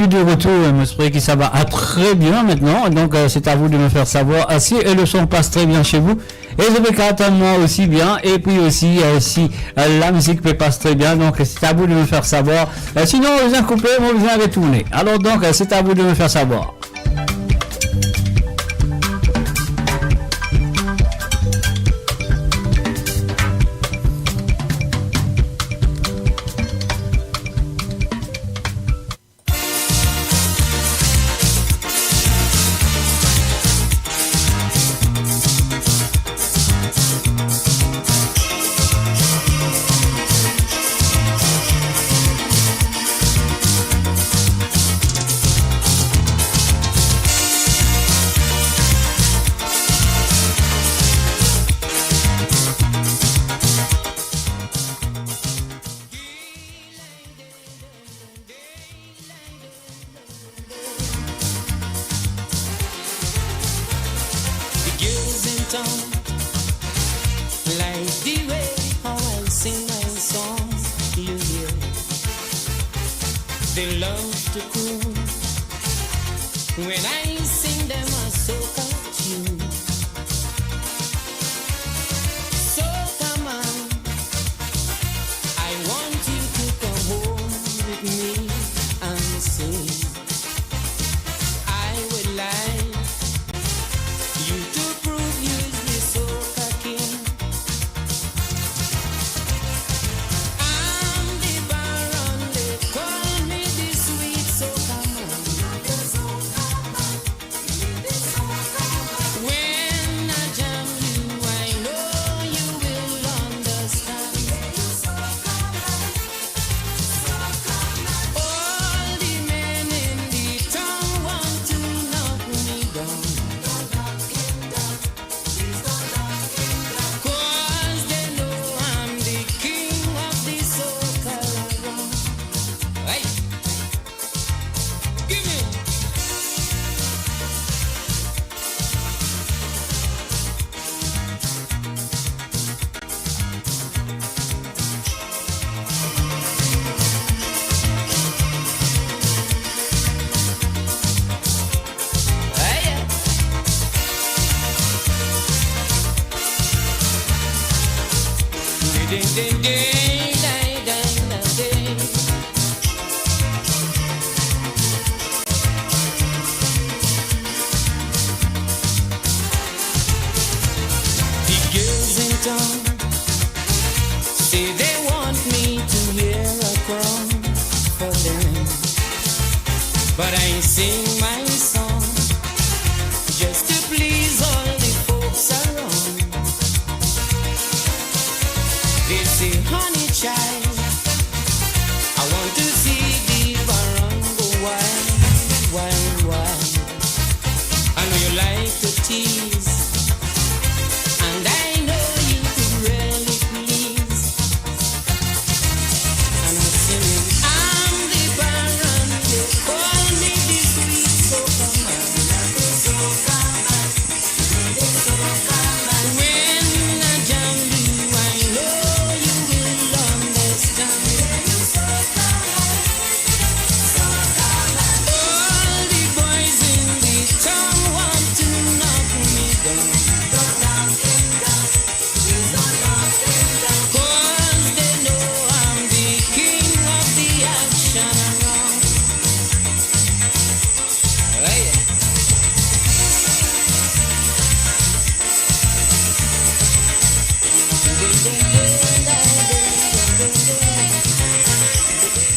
suis de retour, j'espère que ça va très bien maintenant. Donc c'est à vous de me faire savoir si le son passe très bien chez vous. Et je vais qu'attendre moi aussi bien. Et puis aussi si la musique peut passer très bien. Donc c'est à vous de me faire savoir. Sinon, vous en coupez, moi vous en retourner. Alors donc c'est à vous de me faire savoir.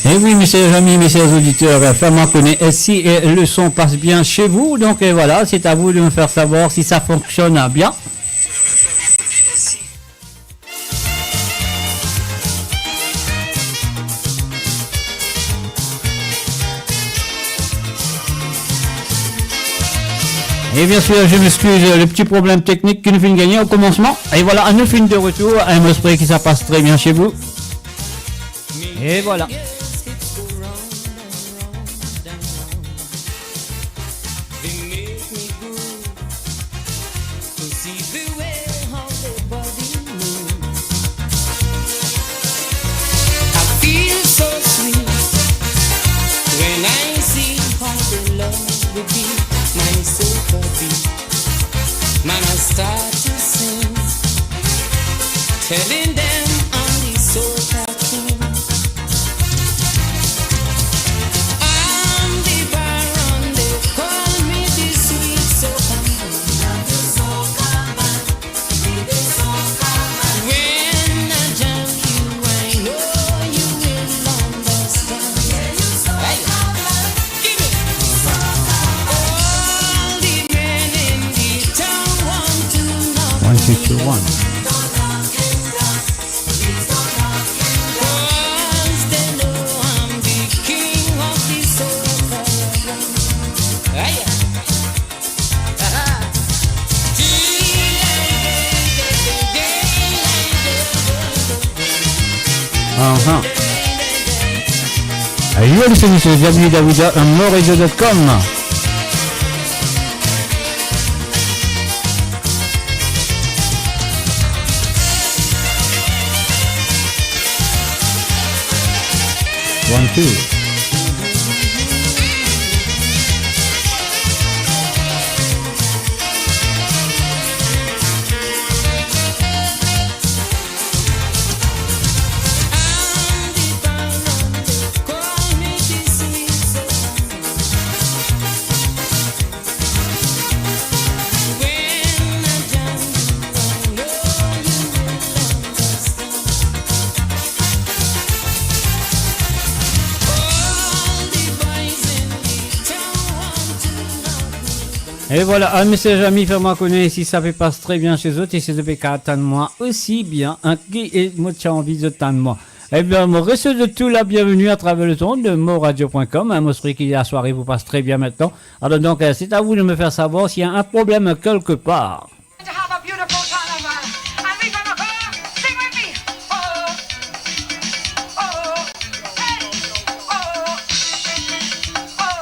Et oui, mes chers amis, mes chers auditeurs, faites-moi connaître si le son passe bien chez vous. Donc voilà, c'est à vous de me faire savoir si ça fonctionne bien. Et bien sûr, je m'excuse, le petit problème technique que nous finissons de gagner au commencement. Et voilà, nous finissons de retour. Un esprit que ça passe très bien chez vous. Et voilà. When I see start to sing, telling them I'm the soul king. I'm the baron, they call me the sweet soca man. When I jam you, I know you will understand. Hey, give me. All the men in the town want to know. 1221. Cause they know I'm the king of the soca. Hey, Uh-huh. You're listening to www.moradio.com. One, two. call me the sweet soca. When I jam you, I know you will understand. All the boys in the town want to know. Et voilà, un message ami, fais-moi connaître si ça fait passe très bien chez eux, et si ça fait qu'à attendre moi aussi bien, un qui est moi tu as envie de t'attendre moi. Eh bien, moi, reçu de tout la bienvenue à travers le son de moradio.com. Moi, je que la soirée vous passe très bien maintenant. Alors donc, c'est à vous de me faire savoir s'il y a un problème quelque part. To have a beautiful carnival, and we're gonna go sing with me. Oh, oh, hey, oh, oh,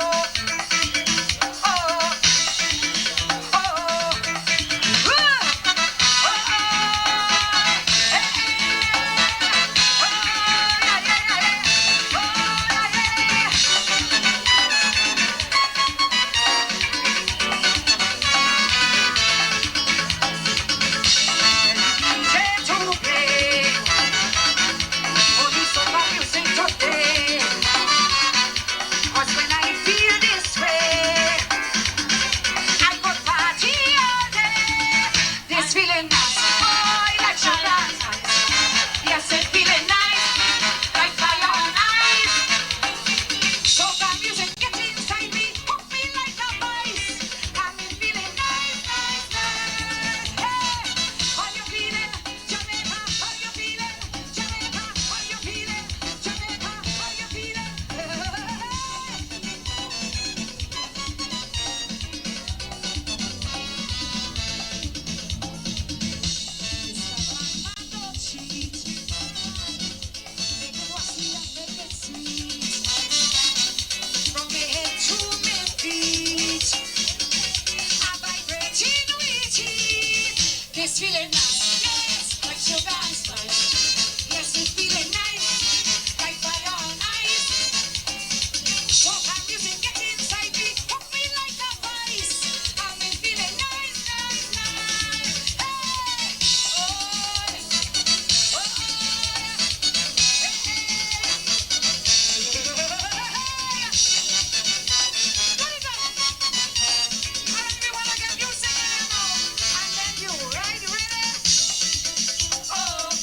oh,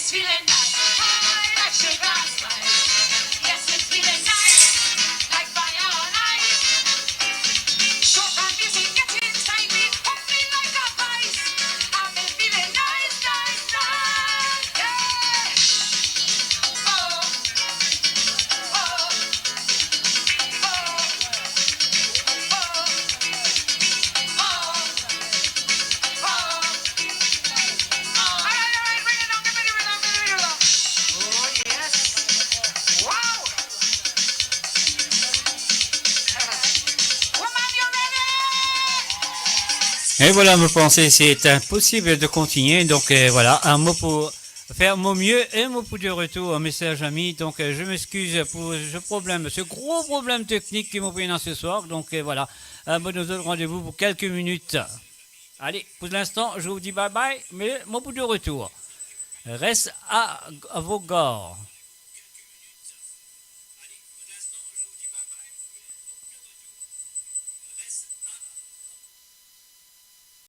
it's feeling nice. High like sugar and spice. Yes, it's feeling nice. Like fire on ice. So can music get inside me? Hold me like a vice. I've been feeling nice, nice, nice. Yeah. Oh, oh, oh, Et voilà, me penser, c'est impossible de continuer. Donc voilà, un mot pour faire mon mieux et un mot pour du retour, un message ami. Donc je m'excuse pour ce problème, ce gros problème technique qui m'a pris dans ce soir. Donc voilà, bon, nous donne rendez-vous pour quelques minutes. Allez, pour l'instant, je vous dis bye bye, mais mon bout de retour reste à vos gars.